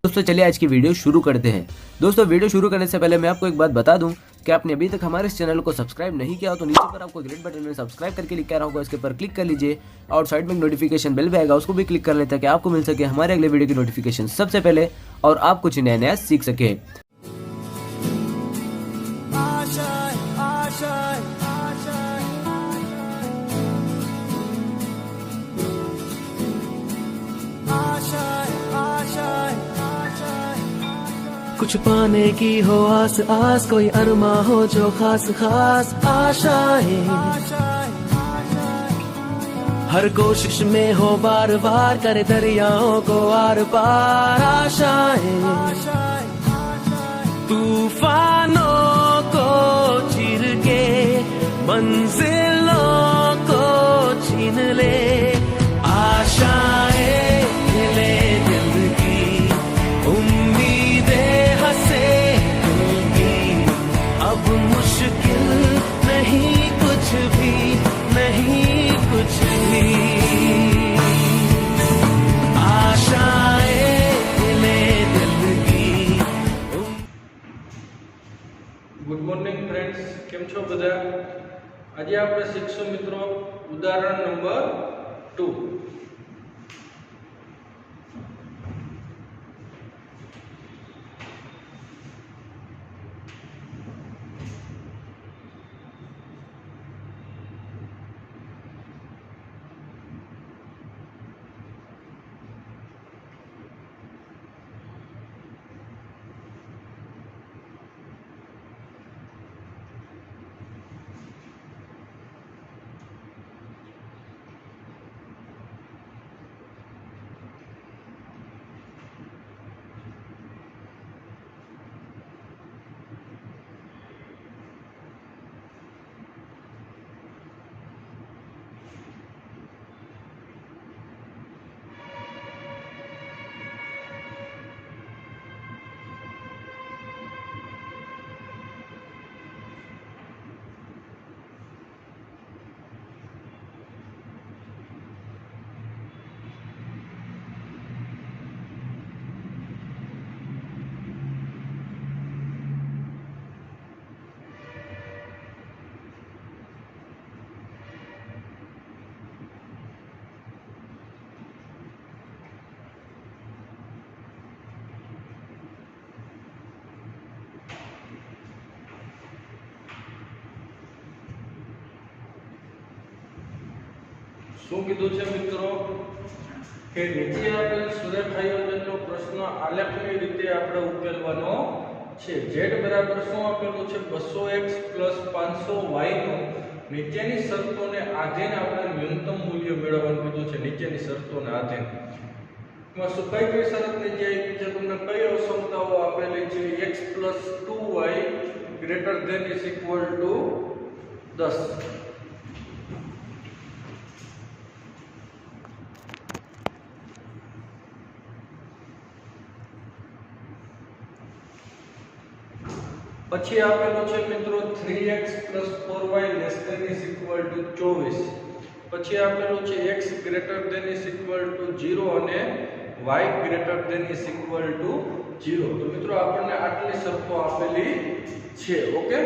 दोस्तों चलिए आज की वीडियो शुरू करते हैं। दोस्तों वीडियो शुरू करने से पहले मैं आपको एक बात बता दूं कि आपने अभी तक हमारे इस चैनल को सब्सक्राइब नहीं किया हो तो नीचे पर आपको ग्रीन बटन में सब्सक्राइब करके लिखा रहा होगा, इसके ऊपर क्लिक कर लीजिए और साइड में एक नोटिफिकेशन बेल भी आएगा, उसको भी क्लिक कर लें ताकि आपको मिल सके हमारे अगले वीडियो की नोटिफिकेशन सबसे पहले और आप कुछ नया नया सीख सके। कुछ पाने की हो आस आस, कोई अरमा हो जो खास खास आशाएं, हर कोशिश में हो बार बार, करे दरियाओं को आर पार आशाएं, तूफानों को चीर के मंजिलों को छीन ले, आशाएं ले दिल की, उम्मीदें हंसे दिल की, अब मुश्किल नहीं कुछ भी, नहीं कुछ भी, आशाएं ले दिल की। गुड मॉर्निंग फ्रेंड्स, केम छो बधा? आज આપણે શીખશું મિત્રો ઉદાહરણ નંબર 2। શું કીધું છે મિત્રો કે નીચે આપેલ સુરેખા યોજનનો પ્રશ્ન આલેખની રીતે આપણે ઉકેલવાનો છે। z બરાબર શું આપેલું છે 200x + 500y નો નીચેની શરતોને આધીન આપણે ન્યૂનતમ મૂલ્ય મેળવવાનું કીધું છે। નીચેની શરતોને આધીન એમાં શું કઈ શરતની જે આપી છે, તમને કઈ અસમતાઓ આપેલી છે? x + 2y > 10। પછી આપેલું છે મિત્રો 3x + 4y <= 24। પછી આપેલું છે x > 0 અને y > 0। તો મિત્રો આપણને આટલી શરતો આપેલી છે। ઓકે,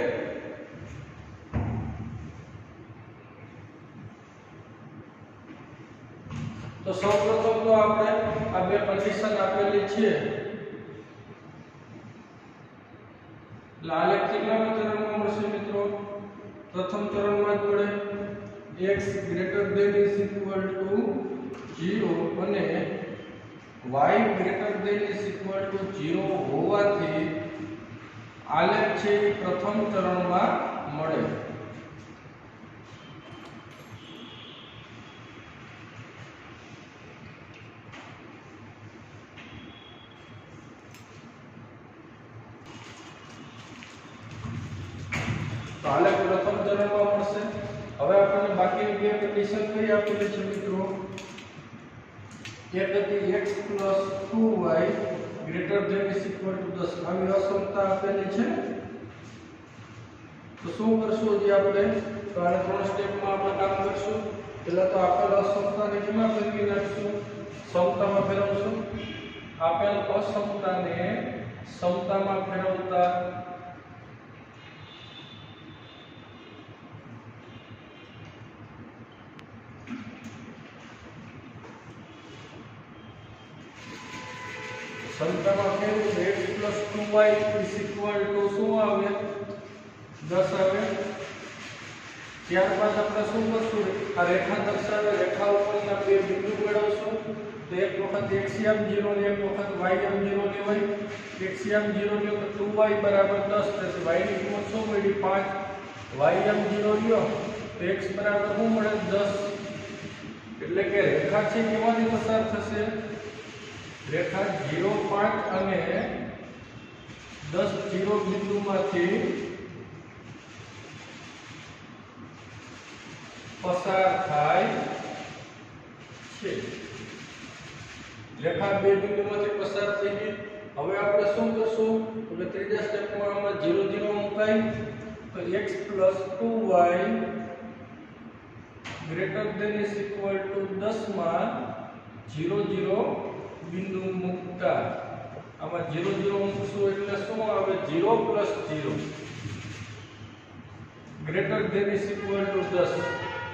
તો સૌપ્રથમ તો આપણે આ બે કન્ડિશન આપેલી છે। આલેખ કેટલામા ચરણમાં મળશે મિત્રો? પ્રથમ ચરણમાં જ મળે। x > 0 અને y > 0 હોવાથી આલેખ છે એ પ્રથમ ચરણમાં મળે। તો આલેખ પ્રથમ ચરણમાં મળશે। હવે આપણને બાકીની બે કન્ડિશન કઈ આપેલી છે મિત્રો? એક હતી x + 2y > 10। આવી અસમતા આપેલી છે। તો શું કરશું જે આપણે? તો આને ત્રણ સ્ટેપમાં આપણે કામ કરશું। પહેલા તો આપેલ અસમતાને કેમાં ફેરવી નાખશું? સમતામાં ફેરવશું। આપેલ અસમતાને સમતામાં ફેરવતા સમતામાં ફેરવું x + 2y = શું આવે 10 આવે। ત્યારબાદ આપણે શું કરશું આ રેખા દર્શાવે રેખા ઉપરના બે બિંદુ મેળવશું તો એક વખત x0 ને એક વખત y0 લેવાય x0 લ્યો તો 2y = 10 થશે y ની કિંમત શું મળી 5 y0 લ્યો તો x બરાબર શું મળે 10 એટલે કે રેખા છે કેમાંથી પસાર થશે રેખા 0 5 અને 10 0 બિંદુમાંથી પસાર થાય છે। રેખા બે બિંદુમાંથી પસાર થઈ ગઈ। હવે આપણે શું કરશું તો કે ત્રીજા સ્ટેપમાં આમાં 0 0 મુકાય તો x + 2y > 10 માં 0 0 બિંદુ મુકતા આમાં 0 0 મૂકશું એટલે શું આવે 0 + 0 > 10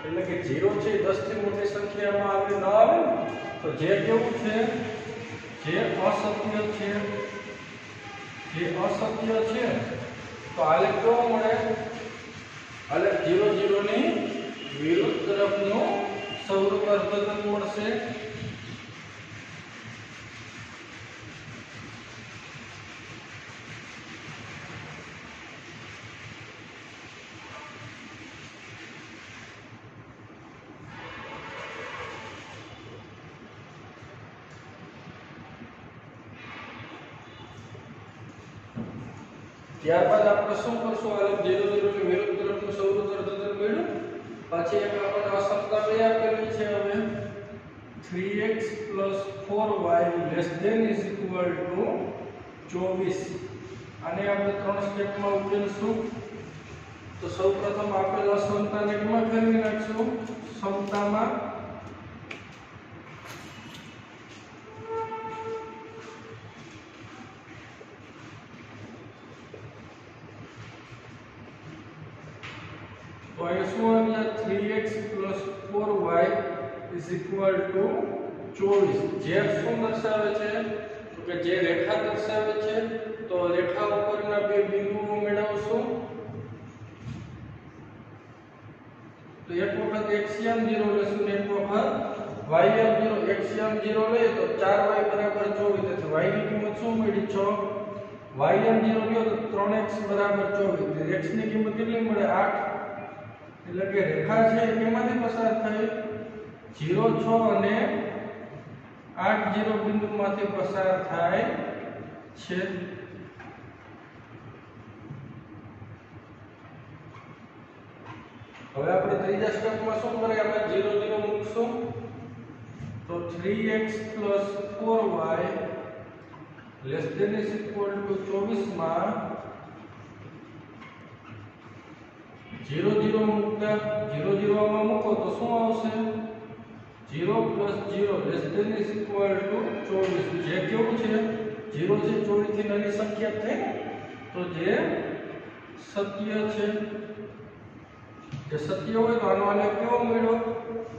એટલે કે 0 છે 10 થી મોટી સંખ્યામાં આવે ન આવે તો જે કેવું છે જે અસત્ય છે તો આલેખ કેવો મળે આલેખ 0 0 ની વિરુદ્ધ તરફનું સૌર વર્ધન મળશે। ત્યારબાદ આપણે શું કરશું આલેખ 0 0 ની વિરુદ્ધ તરફનું સૌર વર્ધન મળ્યું પછી એક આપણે અસમતા બે આપેલી છે હવે 3x + 4y ≤ 24 આને આપણે ત્રણ સ્ટેપમાં ઉકેલશું તો સૌપ્રથમ આપેલ અસમતાને કેમાં ફેરવી નાખશું સમતામાં तो ये શું આવ્યા 3x + 4y = 24 જે શું દર્શાવે છે તો કે જે રેખા દર્શાવે છે તો રેખા ઉપરના બે બિંદુઓ મેળવશું તો એક વખત x0 લેશું ને એક વખત y0 x0 લે તો 4y = 24 તેથી y ની કિંમત શું મળી 6 y0 લ્યો તો 3x = 24 x ની કિંમત કેટલી મળે 8 એટલે કે રેખા છે કેમાંથી પસાર થઈ 0 6 અને 8 0 બિંદુમાંથી પસાર થાય છે। હવે આપણે ત્રીજા સ્ટેપમાં શું કરીએ આપણે 0 0 મૂકશું તો 3x + 4y ≤ 24 માં 0 0 મૂકતા 0 0 આમાં મૂકો તો શું આવશે 0 + 0 > 24 જે કેવું છે 0 છે 24 થી નાની સંખ્યા થાય તો જે સત્ય છે જે સત્ય હોય તો આનો આલેખ કેવો મળ્યો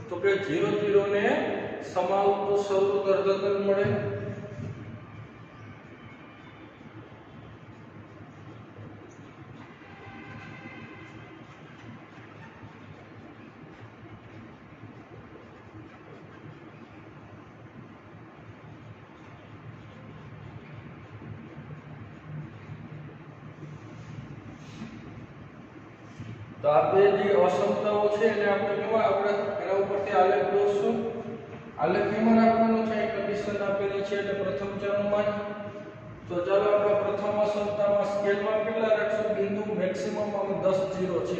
તો કે 0 0 ને સમાવતું સૌર વર્ધન મળે। તો આ બે જે અસમતાઓ છે એને આપણે કેવા આપણે એના ઉપરથી આલેખ દોરશું આલેખ કેમાં રાખવાનો છે એક કન્ડિશન આપેલી છે એટલે પ્રથમ ચરણમાં તો ચાલો આપણે પ્રથમ અસમતામાં સ્કેલમાં કેટલા રાખશું બિંદુ મેક્સિમમ આમાં 10 0 છે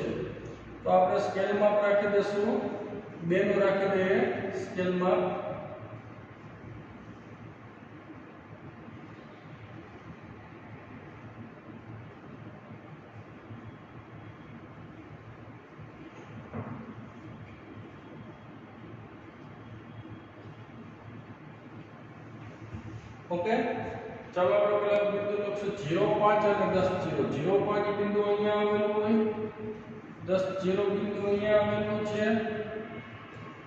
તો આપણે સ્કેલમાં રાખી દઈશું 2 નો રાખી દઈએ સ્કેલમાં ओके चलो આપણે પેલા બિંદુ લખશું 0 5 અને 10 0 0 5 બિંદુ અહીંયા આવેલું હોય 10 0 બિંદુ અહીંયા આવેલું છે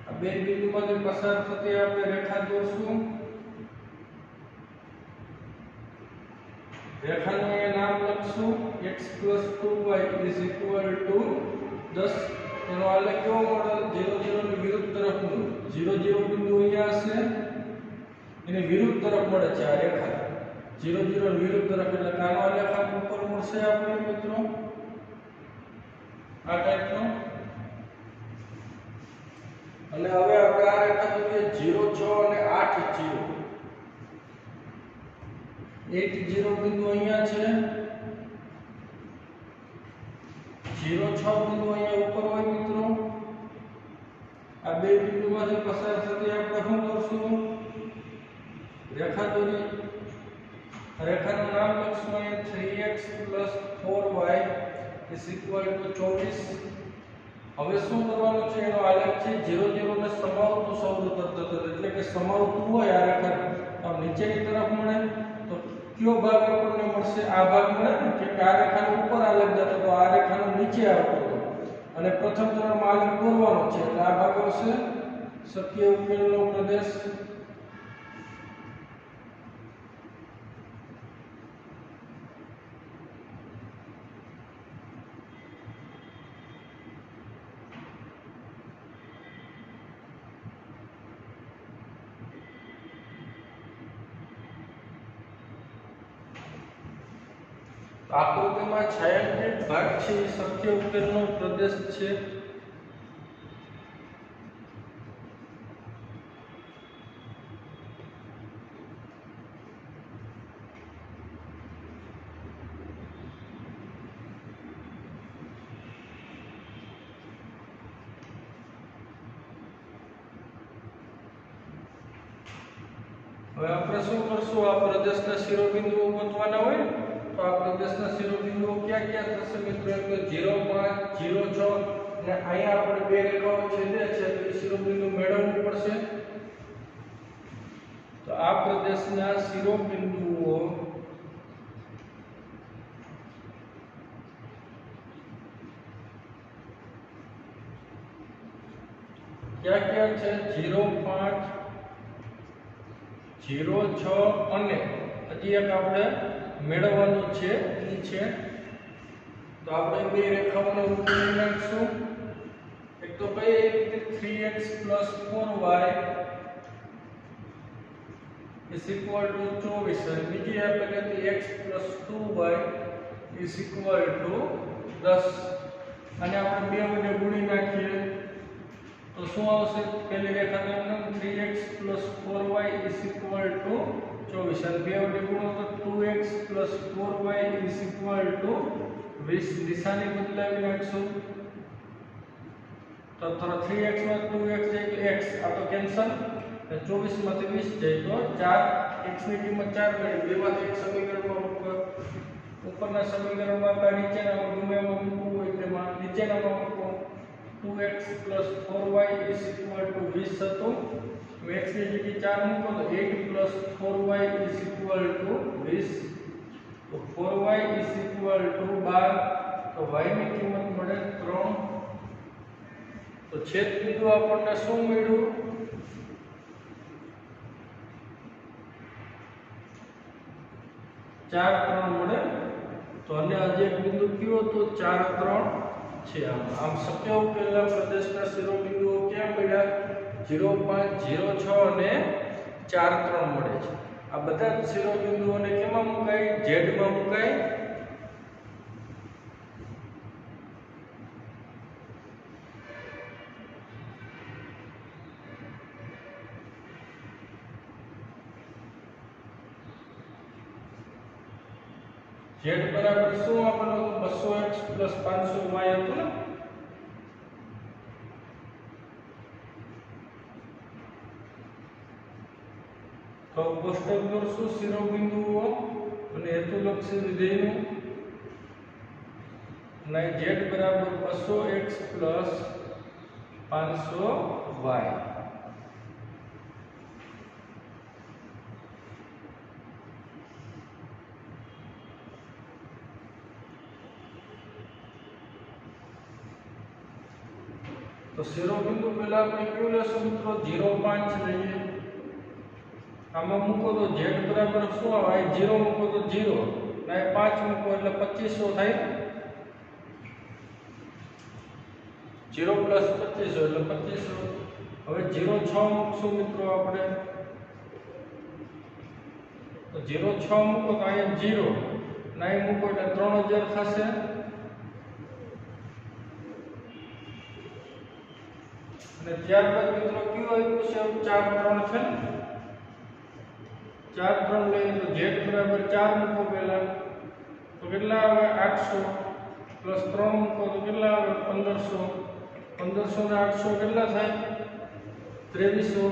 આ બે બિંદુમાંથી પસાર થતી આપણે રેખા દોરશું રેખાનું અહીંયા નામ લખશું x + 2y = 10 એનો આલેખ કેવો મળે 0 0 ની વિરુદ્ધ તરફનું 0 0 બિંદુ અહીંયા હશે એને વિરુદ્ધ તરફ મળે છે આ રેખા 0 0 ની વિરુદ્ધ તરફ એટલે કાનો આલેખ આપ ઉપર મળશે આપણે મિત્રો આ ટાઈપનો અને હવે આપણે આ રેખા દોરીએ 0 6 અને 8 0 8 0 બિંદુ અહીંયા છે 0 6 બિંદુ અહીંયા ઉપર હોય મિત્રો આ બે બિંદુમાંથી પસાર થતી આપણે શું કરશું રેખા દોરી રેખાનું નામ લખશું અહીંયા 3x + 4y = 24 હવે શું કરવાનું છે એનો આલેખ છે 0 0 ને સમાવતું સૌથી તદ્દત એટલે કે સમાવતું હોય આ રેખા આમ નીચેની તરફ મળે તો કયો ભાગ આપણને મળશે આ ભાગ મળે કે આ રેખાનો ઉપર આલેખ જતો તો આ રેખાનો નીચે આવતો અને પ્રથમ ચરણમાં આલેખ દોરવાનો છે એટલે આ ભાગ આવશે શક્ય ઉકેલનો પ્રદેશ આકૃતિમાં છાયાંકિત ભાગ છે એ શક્ય ઉકેલનો પ્રદેશ છે હવે આપણે શું કરશું આ પ્રદેશના શિરોબિંદુઓ ગોતવાના હોય તો આ પ્રદેશના શિરોબિંદુઓ ક્યાં ક્યાં થશે મિત્રો એક તો 0 5 0 6 અને અહીંયા આપણે બે રેખાઓ છેદે છે તો એ શિરોબિંદુ મેળવવું પડશે તો આ પ્રદેશના શિરોબિંદુઓ ક્યાં ક્યાં છે 0 5 0 6 અને હજી એક આપણે મેળવવાનું છે એ છે તો આપણે બે રેખાઓને ઉકેલી નાખશું એક તો કઈ રીતે 3x + 4y = 24 અને બીજી આપણે કહીએ x + 2y = 10 અને આપણે બે વડે ગુણી નાખીએ તો શું આવશે પહેલી રેખાનું નામ 3x + 4y = 24 અને બે વડે ગુણો તો 2x + 4y = 20 નિશાની બદલાવી નાખશું તો 3x માં 2x જાય તો x આ તો કેન્સલ 24 માંથી 20 જાય તો 4 x ની કિંમત 4 મળી બેમાંથી એક સમીકરણમાં ઉપરના સમીકરણમાં કે નીચેનામાં ગમે એમાં મૂકવું હોય તેમાં નીચેનામાં મૂકો 2x + 4y = 20 હતું x ની જગ્યાએ 4 મૂકો તો 8 + 4y = 20 તો 4y = 12 તો y ની કિંમત મળે 3 તો છેદ બિંદુ આપણને શું મળ્યું 4 3 મળે તો અને આજે એક બિંદુ કયો તો 4 3 છે આમ શક્ય ઉકેલના પ્રદેશના શિરોબિંદુઓ ક્યાં મળ્યા 0 5 0 6 અને 4 3 મળે છે આ બધા જ શિરોબિંદુઓને કેમાં મુકાય z માં મુકાય z બરાબર શું આપણને 200x + 500y હતું ને તો કોષ્ટક દોરશું શિરોબિંદુઓ અને હેતુલક્ષી વિધેયનું અને z બરાબર 200x + 500y तो शिरोबिंदु पहला આપણે કયું લેશું મિત્રો 0.5 લઈએ આમાં મૂકો તો z બરાબર શું આવે 0 મૂકો તો 0 ને 5 મૂકો એટલે 2500 થાય 0 + 2500 એટલે 2500 હવે 0.6 મૂકશું મિત્રો આપણે તો 0.6 મૂકો તો અહીંયા 0 ને અહીં મૂકો એટલે 3000 થશે અને ત્યારબાદ મિત્રો કયું આપ્યું છે 4 3 છે ને 4 3 લઈએ તો z બરાબર 4 મૂકો પહેલા તો કેટલા આવે 800 પ્લસ 3 મૂકો તો કેટલા આવે 1500 1500 ને 800 કેટલા થાય 2300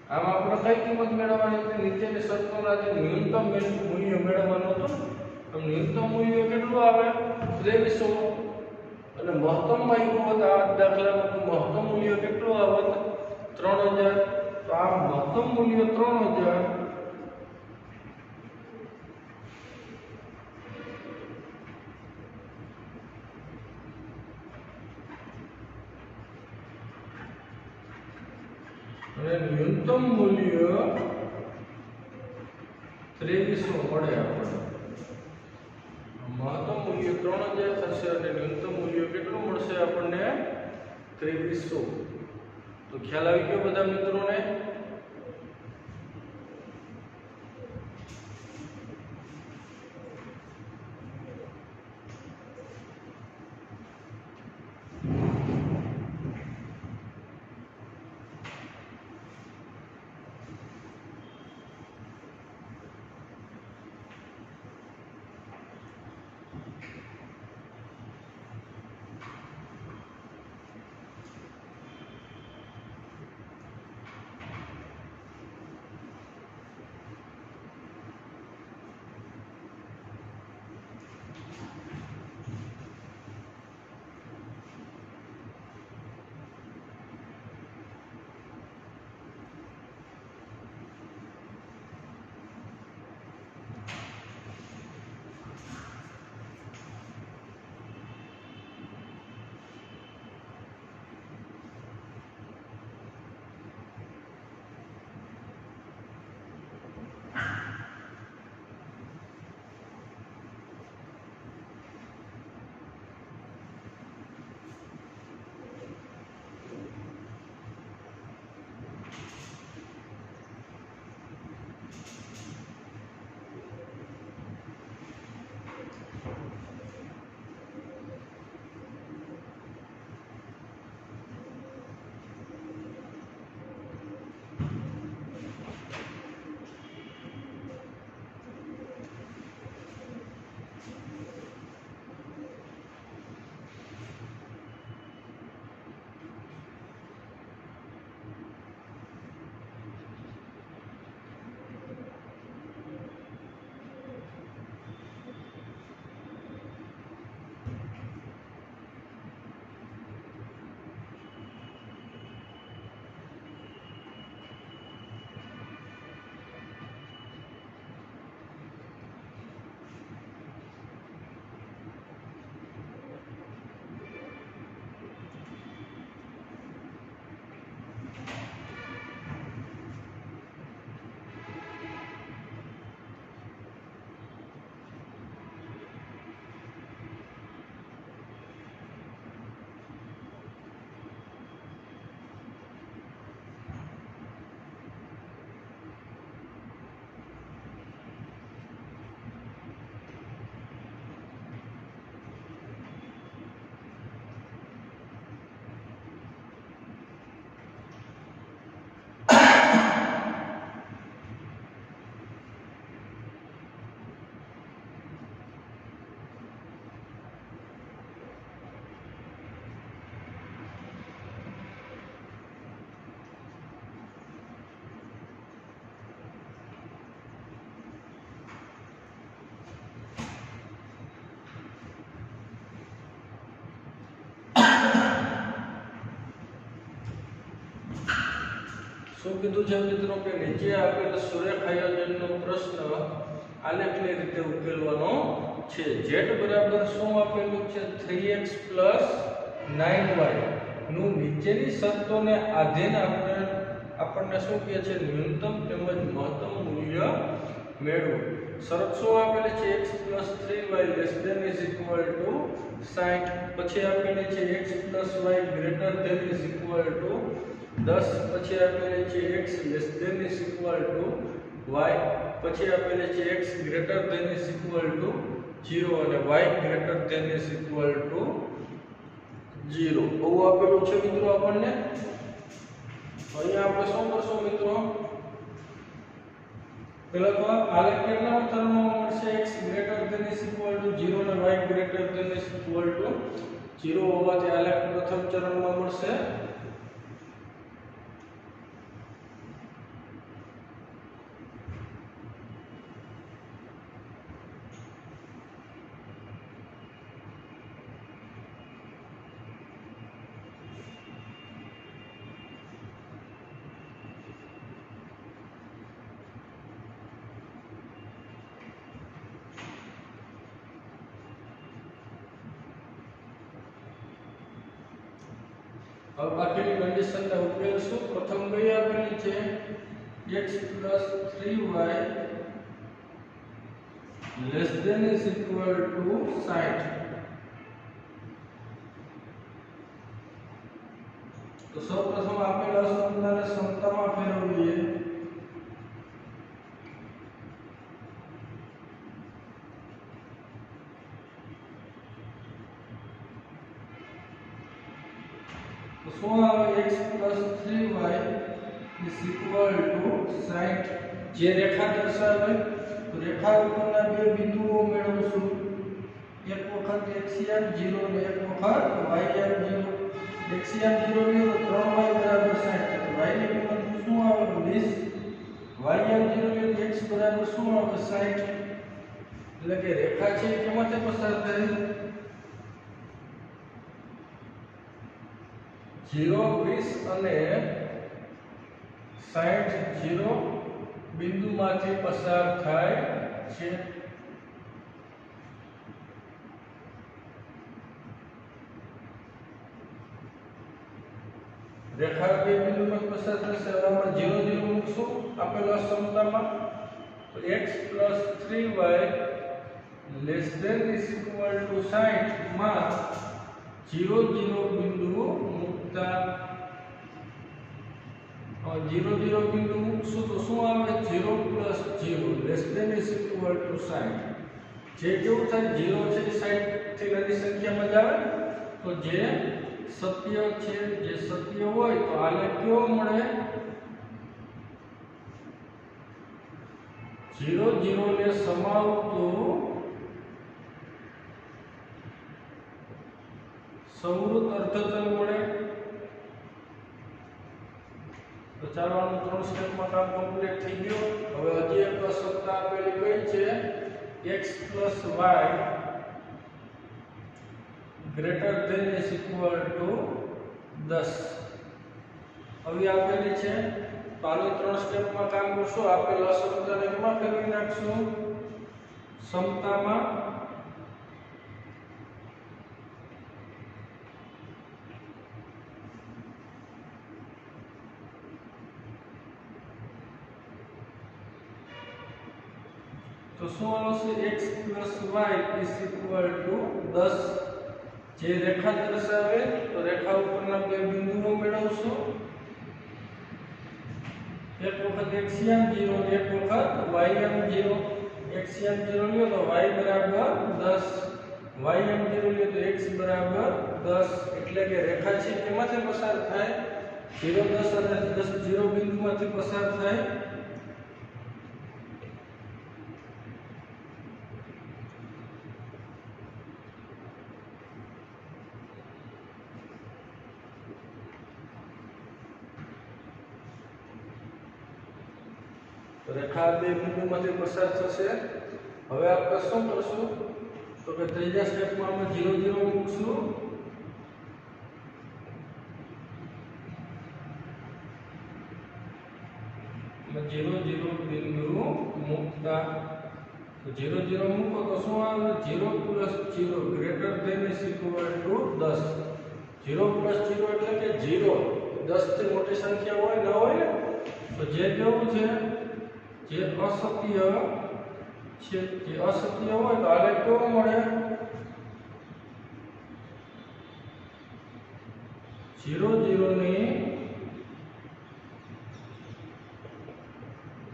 આમ આપણે કઈ કિંમત મેળવવાની હતી નીચેની શરતોના જે ન્યૂનતમ મૂલ્ય મેળવવાનું હતું તો ન્યૂનતમ મૂલ્ય કેટલું આવે 2300 અને મહત્તમમાં એવું હોત આ દાખલામાં મહત્તમ મૂલ્ય કેટલું આવત 3000 તો આ મહત્તમ મૂલ્ય 3000 અને ન્યૂનતમ મૂલ્ય 2300 મળે આપણે મહત્તમ મૂલ્ય 3000 થશે અને ન્યૂનતમ મૂલ્ય કેટલું મળશે આપણને 2300 તો ખ્યાલ આવી ગયો બધા મિત્રોને શું કીધું છે મિત્રો કે નીચે આપેલ સુરેખ આયોજનનો પ્રશ્ન આલેખની રીતે ઉકેલવાનો છે. z બરાબર શું આપેલું છે 3x + 9y નું નીચેની શરતોને આધીન આપણને શું કહે છે ન્યૂનતમ તેમજ મહત્તમ મૂલ્ય મેળવો. શરત શું આપેલી છે x + 3y <= 60. પછી આપેલી છે x + y > 10. પછી આપેલી છે x <= y. પછી આપેલી છે x <= 0 અને y <= 0. આવું આપેલું છે મિત્રો આપણને. અહીંયા આપણે શું કરશું મિત્રો, પહેલા તો આલેખ કેટલા ચરણમાં મળશે x <= 0 અને y <= 0 હોવાથી આલેખ પ્રથમ ચરણમાં મળશે. अब बाकीની કન્ડિશનને ઉકેલશું. પ્રથમ કઈ આપેલી છે x + 3y <= 60. તો સૌપ્રથમ આપેલા સંખ્યાને સમતામાં ફેરવીએ. તો શું આવે x + 3y = 60. જે રેખા દર્શાવે તો રેખા ઉપરના બે બિંદુઓ મેળવશું. એક વખત x0 અને એક વખત y0. x0 લ્યો તો 3y = 60. તો y ની કિંમત શું આવે 20. y0 લ્યો તો x બરાબર શું આવે 60. એટલે કે રેખા છે કેમાંથી પસાર થાય 0 20 અને 60 0 બિંદુમાંથી પસાર થાય છે. રેખા બે બિંદુમાં પસાર થશે. હવે આપણે 0 0 મૂકશું આપેલા સમતામાં. તો x + 3y <= 60 માં 0 0 બિંદુ મૂકતા 0 0 બિંદુ મૂકશું તો શું આવે 0 + 0 <= 60. જે કેવું થાય 0 છે 60 થી નાની સંખ્યામાં જ આવે. તો જે સત્ય છે જે સત્ય હોય તો આલેખ કેવો મળે 0 0 ને સમાવતું સંવૃત અર્ધચલ મળે. તો ચાલો આનું 3 સ્ટેપમાં કામ કમ્પ્લીટ થઈ ગયું. હવે હજી એક સત્તા આપેલી કઈ છે x + y <= 10. હવે આપેલી છે તો આનું 3 સ્ટેપમાં કામ કરશું. આપેલા સમતાને કેમાં ફેરવી નાખશું સમતામાં. તો શું આવશે x + y = 10. જે રેખા દર્શાવે તો રેખા ઉપરના બે બિંદુઓ મેળવશું. એક વખત x0 અને એક વખત y0. x0 લ્યો તો y = 10. y0 લ્યો તો x = 10. એટલે કે રેખા છે કેમાંથી પસાર થાય 0 10 અને 10 0 બિંદુમાંથી પસાર થાય. રેખા બે બિંદુમાંથી પસાર થશે. હવે આપણે શું કરશું તો કે ત્રીજા સ્ટેપમાં આપણે 0 0 મૂકશું. અને 0 0 બિંદુ મૂકતા तो 0 0 મૂકો તો શું આવે 0 + 0 greater than is equal to 10 0 + 0 એટલે કે 0 10 થી મોટી સંખ્યા હોય ન હોય ને તો જે કેવું છે જે અસત્ય છે જે અસત્ય હોય તો આલેખ કેવો મળે 0 0 ની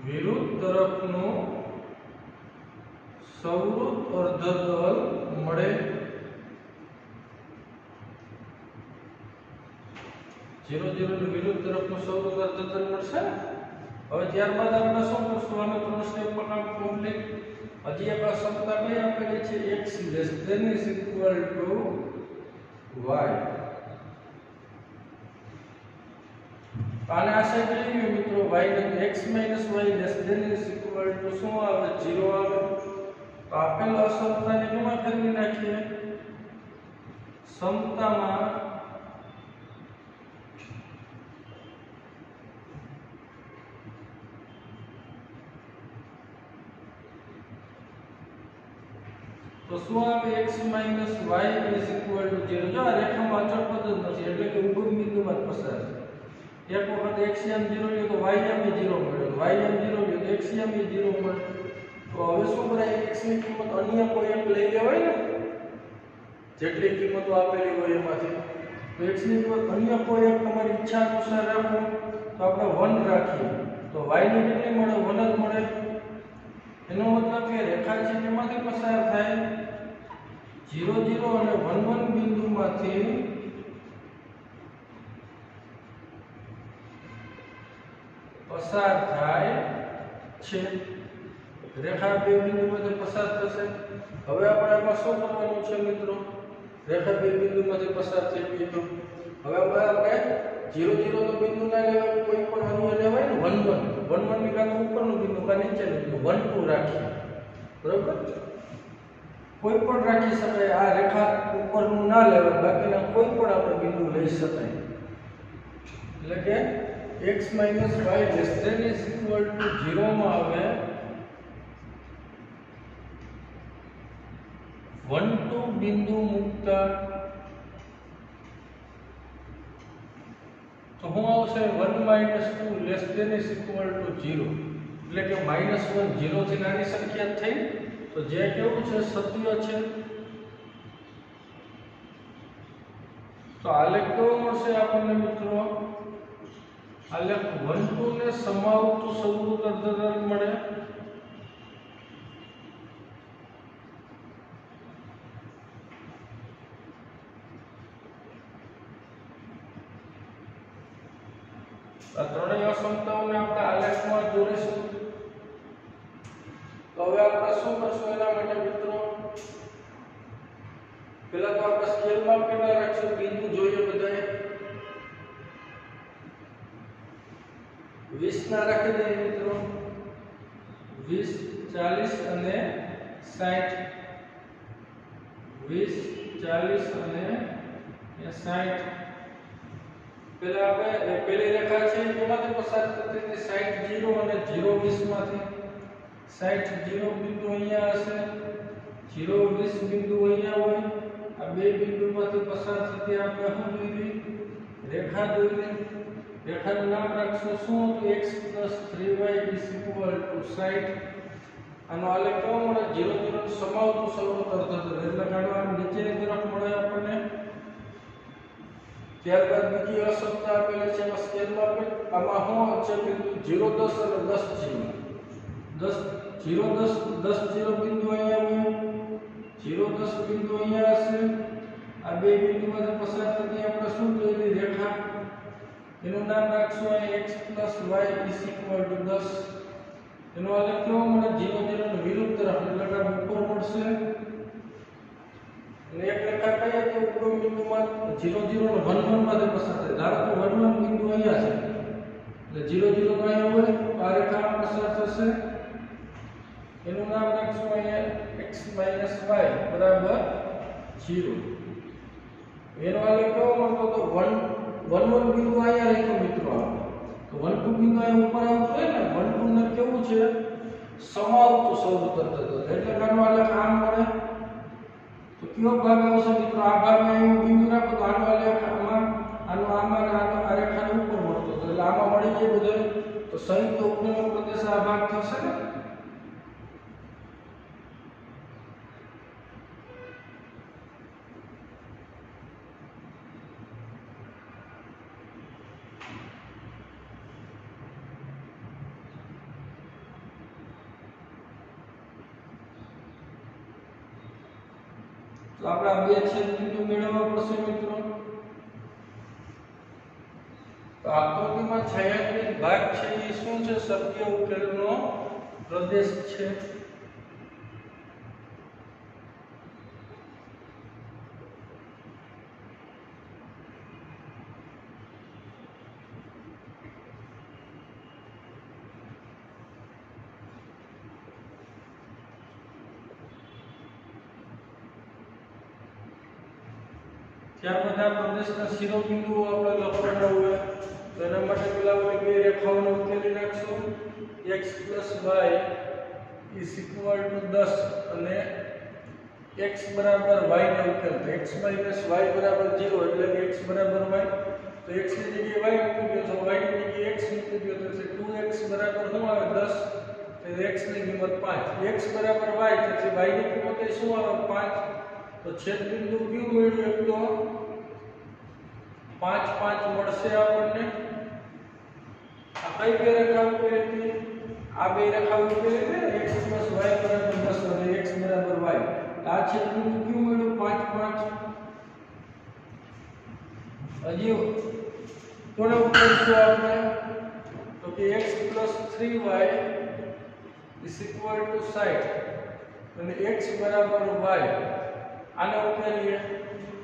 વિરુદ્ધ તરફનું સવૃત અર્ધતલ મળે 0 0 ની વિરુદ્ધ તરફનું સવૃત અર્ધતલ મળશે હવે ત્યારબાદ આપણે શું કરશું આને ત્રણ સ્ટેપ પર કામ કમ્પ્લીટ હજી એક ક્ષમતા કઈ આપેલી છે x ≤ y આને આ સાઈડ લઈ લો મિત્રો y ને x - y ≤ શું આવે 0 આવે તો આપેલ અસમતાને કેમાં ફેરવી નાખીએ સમતામાં તો શું આવે x - y = 0 જો આ રેખામાં અચળ પદ જ નથી એટલે કે ઉગમ બિંદુમાં જ પસાર છે એક વખત x m 0 લ્યો તો y m 0 મળ્યો y m 0 લ્યો તો x m 0 મળે તો હવે શું કરાય x ની કિંમત અન્ય કોઈ એક લઈ લેવાય ને જેટલી કિંમતો આપેલી હોય એમાંથી તો x ની કિંમત અન્ય કોઈ એક તમારી ઈચ્છા અનુસાર રાખો તો આપણે 1 રાખીએ તો y ની કેટલી મળે 1 જ મળે એનો મતલબ કે રેખા છે એમાંથી પસાર થાય 0 0 અને 1 1 બિંદુમાંથી પસાર થાય છે રેખા બે બિંદુમાંથી પસાર થશે હવે આપણે આમાં શું કરવાનું છે મિત્રો રેખા બે બિંદુમાંથી પસાર થઈ ગઈ તો હવે આપણે 0 0 તો બિંદુ ના લેવાય કોઈ પણ અન્ય લેવાય ને 1 1 1 1 ની કાં ઉપરનું બિંદુ કાં નીચેનું બિંદુ 1 2 રાખીએ બરોબર કોઈ પણ રાખી શકાય આ રેખા ઉપરનું ના લેવાય બાકીના કોઈ પણ આપણે બિંદુ લઈ શકાય એટલે કે x - y ≤ 0 માં આવે 1 2 બિંદુ મુકતા તો શું આવશે 1 - 2 <= 0 એટલે કે -1 0 થી નાની સંખ્યા થઈ તો જે કેવું છે સત્ય છે તો આલેખ કેવો મળશે આપણને મિત્રો આલેખ 1 2 ને સમાવતું સવૃત અર્ધતલ મળે આ ત્રણેય અસમતાઓને આપણે આલેખમાં દોરીશું તો હવે આપણે શું કરશું એના માટે મિત્રો પહેલા તો આપણે સ્કેલમાં કેટલા રાખશું બિંદુ જોઈએ બધાએ 20 ના રાખી દઈએ મિત્રો 20 40 અને 60 20 40 અને 60 પહેલા આપણે પહેલી રેખા છે એમાંથી પસાર થતી હતી 60 0 અને 0 20 માંથી 60 0 બિંદુ અહીંયા હશે 0 20 બિંદુ અહીંયા હોય આ બે બિંદુમાંથી પસાર થતી આપણે શું જોઈતી રેખા દોરી રેખાનું નામ રાખશું શું હતું x + 3y = 60 આનો આલેખ કેવો મળે 0 0 સમાવતું સવૃત અર્ધતલ એટલે કાઢવાનું નીચેની તરફ મળે આપણને ત્યારબાદ બીજી અસમતા આપેલી છે એમાં સ્કેલમાં આપેલ આમાં શું છે બિંદુ 0 10 અને 10 0 10 બિંદુ અહીંયા હોય 0 10 બિંદુ અહીંયા હશે આ બે બિંદુમાંથી પસાર થતી આપણે શું જોઈલી રેખા એનું નામ રાખશું અહીં x + y = 10 એનો આલેખ કેવો મળે 0 0 ની વિરુદ્ધ તરફ એટલે કે ઉપર મળશે અને એક રેખા કઈ હતી ઉગમ બિંદુમાં 0 0 અને 1 1 માંથી પસાર થાય ધારો કે 1 1 બિંદુ અહીંયા છે એટલે 0 0 તો અહીંયા હોય આ રેખા પસાર થશે એનું નામ રાખશું અહીંયા x - y = 0 એનો આલેખ કેવો મળતો તો 1 1 બિંદુ અહીંયા રાખ્યો મિત્રો તો 1 2 બિંદુ અહીંયા ઉપર આવતું હોય ને 1 2 ને કેવું છે સમાવતું શરૂ કરતો હતો એટલે આનો આલેખ આમ મળે તો કયો ભાગ આવશે મિત્રો આ ભાગમાં એવું બિંદુ રાખો તો આનો આલેખ આમાં આમાં આ રેખાને ઉપર મળતો હતો એટલે આમાં મળી જાય બધું તો સંયુક્ત ઉપમેય પ્રદેશ આ ભાગ થશે ને तो આપણે આ બે છેદબિંદુ મેળવવા પડશે મિત્રો તો આકૃતિમાં છાયાંકિત ભાગ છે એ શું છે શક્ય ઉકેલનો પ્રદેશ છે ત્યાર બાદ આ પ્રદેશના શિરોબિંદુઓ આપણે લખવાના હોય તો એના માટે પેલા આપણે બે રેખાઓને ઉકેલી નાખશું x + y = 10 અને x બરાબર y ને ઉકેલ તો x - y બરાબર 0 એટલે કે x બરાબર y તો x ની જગ્યાએ y મૂકી દો તો y ની જગ્યાએ x મૂકી દો તો 2x બરાબર શું આવે 10 તો x ની કિંમત 5 x બરાબર y તો y ની કિંમત શું આવે 5 તો છેદબિંદુ ક્યુ મળ્યું એક તો 5 5 મળશે આપણને આ કઈ બે રેખા ઉકેલી હતી આ બે રેખા ઉકેલી છે x + y બરાબર 10 અને x બરાબર y આ છેદબિંદુ ક્યુ મળ્યું 5 5 હજી કોને ઉકેલશું આપણે તો કે x + 3y = 60 અને x બરાબર y આને ઉકેલીએ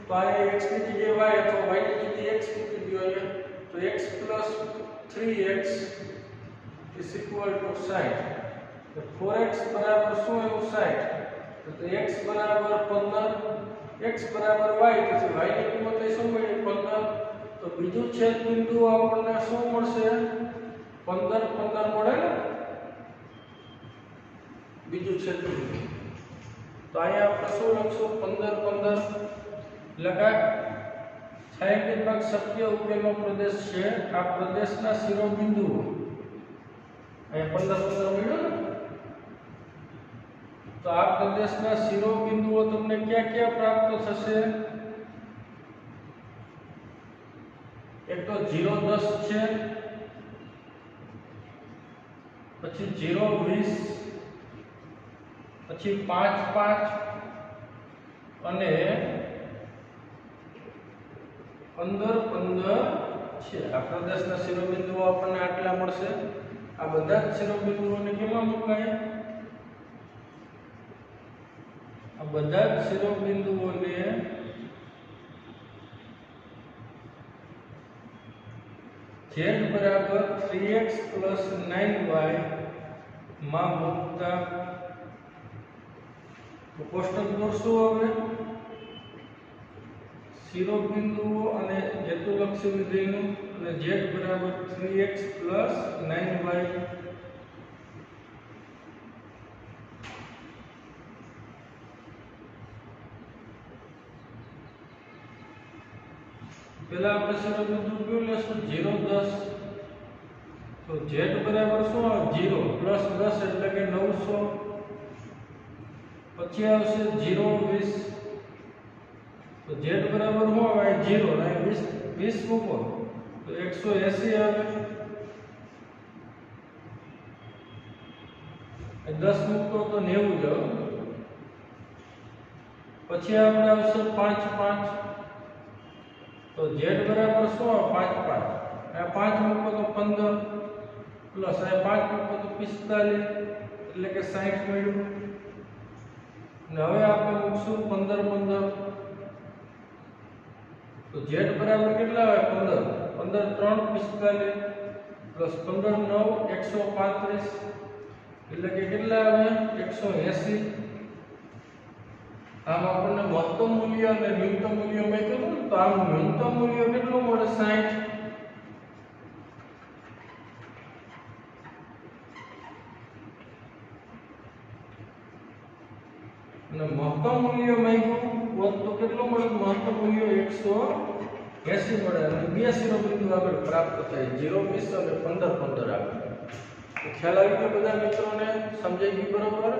તો આ x ની જગ્યાએ y અથવા y ની જગ્યાએ x મૂકી દો તો x + 3x = 60 તો 4x બરાબર શું એવું 60 તો x બરાબર 15 x બરાબર y તો y ની કિંમત શું મળી 15 તો બીજું છેદબિંદુ આપણને શું મળશે 15 15 મળે ને બીજું છેદબિંદુ તો અહીંયા આપણે શું લખશું 15 15 લગા છાયાંકિત ભાગ શક્ય ઉકેલનો પ્રદેશ છે આ પ્રદેશના શિરોબિંદુઓ અહીંયા 15 15 મળ્યો ને તો આ પ્રદેશના શિરોબિંદુઓ તમને ક્યાં ક્યાં પ્રાપ્ત થશે એક તો 0 10 છે પછી 0 20 પછી 5 5 અને 15 15 છે આ પ્રદેશના શિરોબિંદુઓ આપણને આટલા મળશે આ બધા જ શિરોબિંદુઓને કેમાં મુકાય આ બધા જ શિરોબિંદુઓને z બરાબર 3x + 9y માં મૂકતા તો કોષ્ટક દોરશું હવે શિરોબિંદુઓ અને હેતુલક્ષી વિધેયનું અને z બરાબર 3x + 9y પેલા આપણે શિરોબિંદુ કયું લેશું 0 10 તો z બરાબર શું આવે 0 + 10 એટલે કે 900 પછી આવશે 0 20 તો z બરાબર શું આવે 0 અને 20 મૂકો તો 180 આવે 10 મૂકો તો 90 જ આવે પછી આપણે આવશે 5 5 તો z બરાબર શું આવે 5 5 આ 5 મૂકો તો 15 પ્લસ આ 5 મૂકો તો 45 એટલે કે 60 મળ્યું અને હવે આપણે મૂકશું 15 15 તો z બરાબર કેટલા આવે 15 15 3 45 પ્લસ 15 9 135 એટલે કે કેટલા આવે 180 આમ આપણને મહત્તમ મૂલ્ય અને ન્યૂનતમ મૂલ્ય મેં કીધું તો આમ ન્યૂનતમ મૂલ્ય કેટલું મળે 60 અને અને મહત્તમ મૂલ્ય માંગ્યું હોત તો કેટલું મળે? મહત્તમ મૂલ્ય 180 મળે અને 82 નો બિંદુ આગળ પ્રાપ્ત થાય 0 20 અને 15 15 આગળ. તો ખ્યાલ આવી ગયો બધા મિત્રોને? સમજાઈ ગયું બરોબર?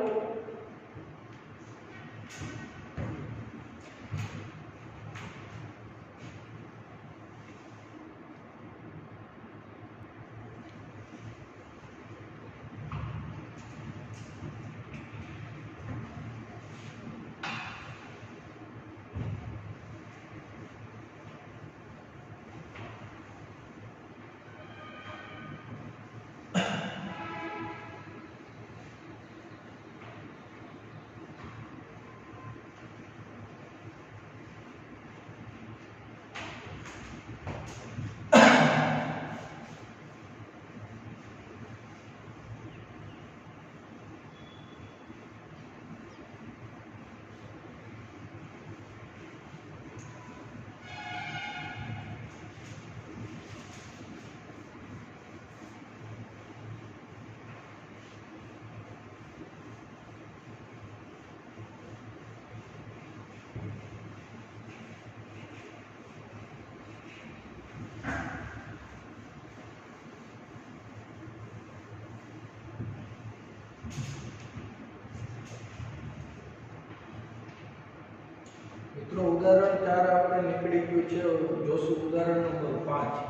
મિત્રો ઉદાહરણ 4 આપણે નીકળી ગયું છે. જોશું ઉદાહરણ number 5.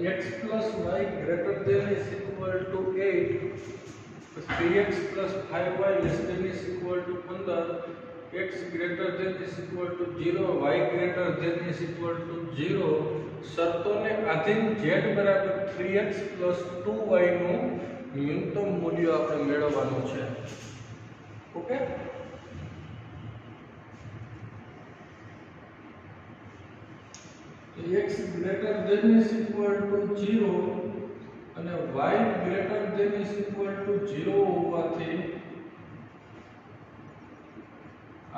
x plus y greater than is equal to 8, 3x plus 5y less than is equal to 15, x greater than is equal to 0, y greater than is equal to 0 શરતોને આધીન z બરાબર 3x plus 2y નું ન્યૂનતમ મૂલ્ય આપણે મેળવવાનું છે. Okay, x greater than is equal to 0 અને y greater than is equal to 0 હોવાથી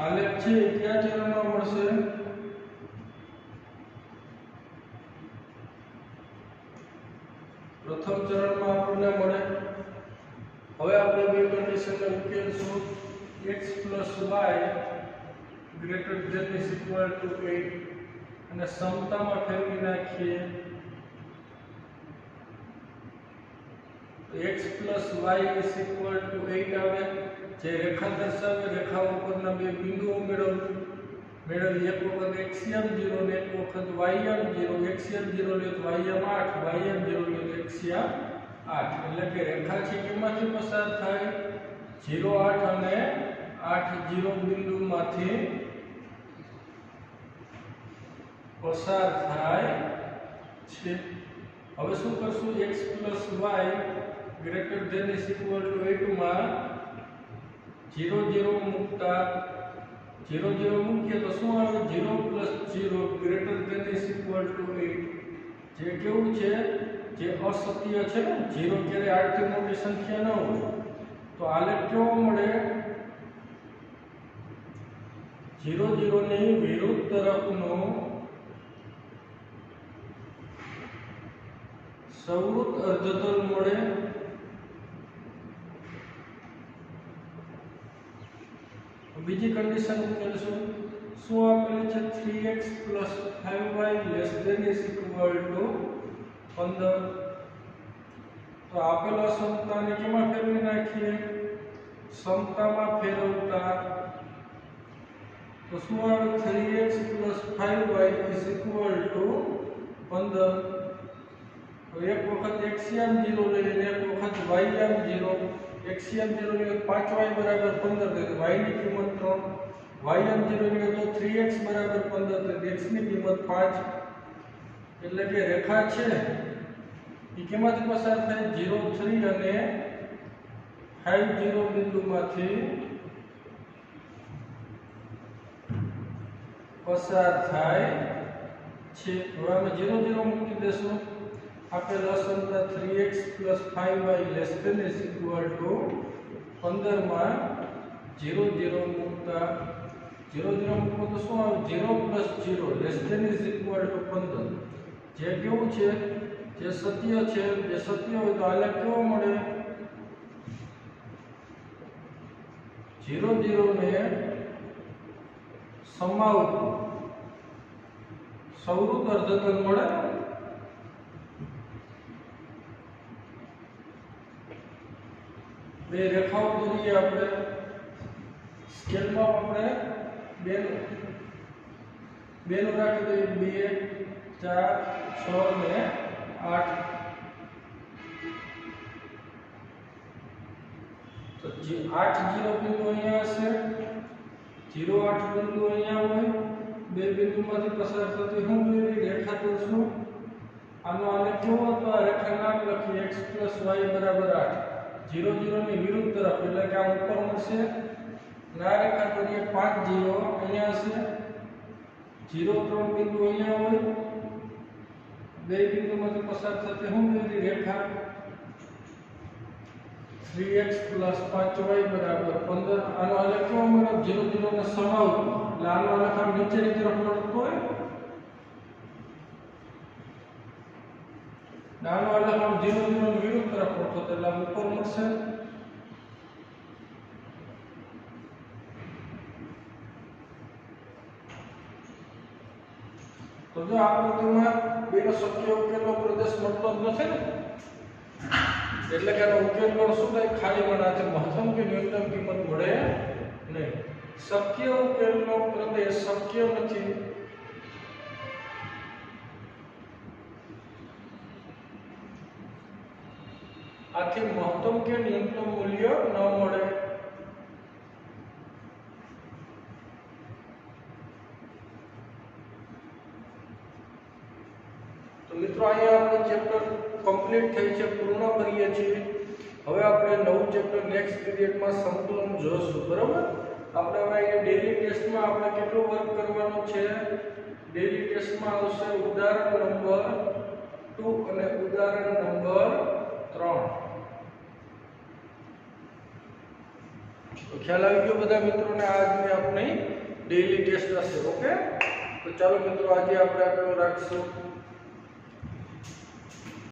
આલેખ છે કયા ચરણમાં મળશે? પ્રથમ ચરણમાં આપણને મળે. હવે આપણે બે કન્ડિશનને ઉકેલશું. x y greater than is equal to 8 અને સમતામાં ફેરવી નાખીએ તો x y is equal to 8 આવે. જે રેખા દર્શાવે રેખા ઉપરના બે બિંદુઓ મેળવી એક વખત xm 0 ને એક વખત ym 0. xm 0 લે તો ym 8, ym 0 લે તો xm 8. એટલે કે રેખા છે કેમાંથી પસાર થાય? 0 8 અને 8 0 બિંદુમાંથી પસાર થાય છે. હવે શું કરશું? x y greater than is equal to 8 માં 0 0 મૂકતા 0 0 મૂકીએ તો શું આવે? 0 plus 0 greater than is equal to 8. જે કેવું છે? જે અસત્ય છે ને, 0 ક્યારે 8 થી મોટી સંખ્યા ન હોય તો આલેખ કેવો મળે? 0 0 ની વિરુદ્ધ તરફનો સવૃત અર્ધતલ મળે. બીજી કન્ડિશન ઉકેલશું. શું આપેલું છે? 3x plus 5y less than is equal to 15. તો આપેલા સમતાને કેમાં ફેરવી નાખીએ? સમતામાં ફેરવતા તો શું આવે? 3x plus 5y is equal to 15. તો એક વખત xm 0 લઈએ અને એક વખત ym 0. xm 0 લઈએ 5y બરાબર 15 થાય તો y ની કિંમત 3, ym 0 લઈએ તો 3x બરાબર 15 થાય તો x ની કિંમત 5. એટલે કે રેખા છે એ કેમાંથી પસાર થાય 0 3 અને 5 0 બિંદુમાંથી પસાર થાય છે। હવે અમે 0 0 મૂકી દેશું। આપેલ અસંતર 3x + 5y ≤ 15 માં 0 0 મૂકતા 0 0 મૂકો તો શું આવે 0 + 0 ≤ 15 જે કેવું છે જે સત્ય છે જે સત્ય હોય તો આલેખ કેવો મળે 0 0 ને સમાવતું સૌરુત અર્ધતલ મળે। બે રેખાઓ દોરીએ આપણે સ્કેલમાં આપણે બે નું રાખી દઈએ 2 4 6 ને 8 તો જે 8 0 બિંદુ અહીંયા હશે 0 8 બિંદુ અહીંયા હોય બે બિંદુમાંથી પસાર થતી હું રેખા દોરશું। આનો આલેખ કેવો હતો આ રેખા નામ લખી x + y = 8 0 0 ની વિરુદ્ધ તરફ એટલે કે આ ઉપર મળશે ના રેખા દોરીએ 5 0 અહીંયા હશે 0 3 બિંદુ અહીંયા હોય બે બિંદુમાંથી પસાર થતી હું રેખા 3x + 5y = 15 આનો આલેખ કેવો મળે 0 0 ને સમાવતું એટલે આનો આલેખ આમ નીચેની તરફ મળતો હોય આનો આલેખ આમ 0 0 ની વિરુદ્ધ તરફ મળતો એટલે આમ ઉપર મળશે। તો જો આકૃતિમાં બેનો શક્ય ઉકેલનો પ્રદેશ મળતો જ નથી ને એટલે કે આનો ઉકેલ પણ શું થાય ખાલી ગણાશે મહત્તમ કે ન્યૂનતમ કિંમત મળે નહીં। શક્ય ઉકેલનો પ્રદેશ શક્ય નથી આથી મહત્તમ કે ન્યૂનતમ મૂલ્ય ન મળે। તો મિત્રો અહીંયા આપણે ચેપ્ટર કમ્પ્લીટ થઈ છે પૂર્ણ કરીએ છીએ। હવે આપણે નવું ચેપ્ટર નેક્સ્ટ પીરિયડમાં સંતુલન જોશું બરાબર। આપણે હવે અહીંયા ડેઈલી ટેસ્ટમાં આપણે કેટલું વર્ક કરવાનું છે ડેઈલી ટેસ્ટમાં આવશે ઉદાહરણ નંબર 2 અને ઉદાહરણ નંબર 3 તો ખ્યાલ આવી ગયો બધા મિત્રોને આજની આપણી ડેઈલી ટેસ્ટ હશે। ઓકે તો ચાલો મિત્રો આજે આપણે આટલું રાખશું।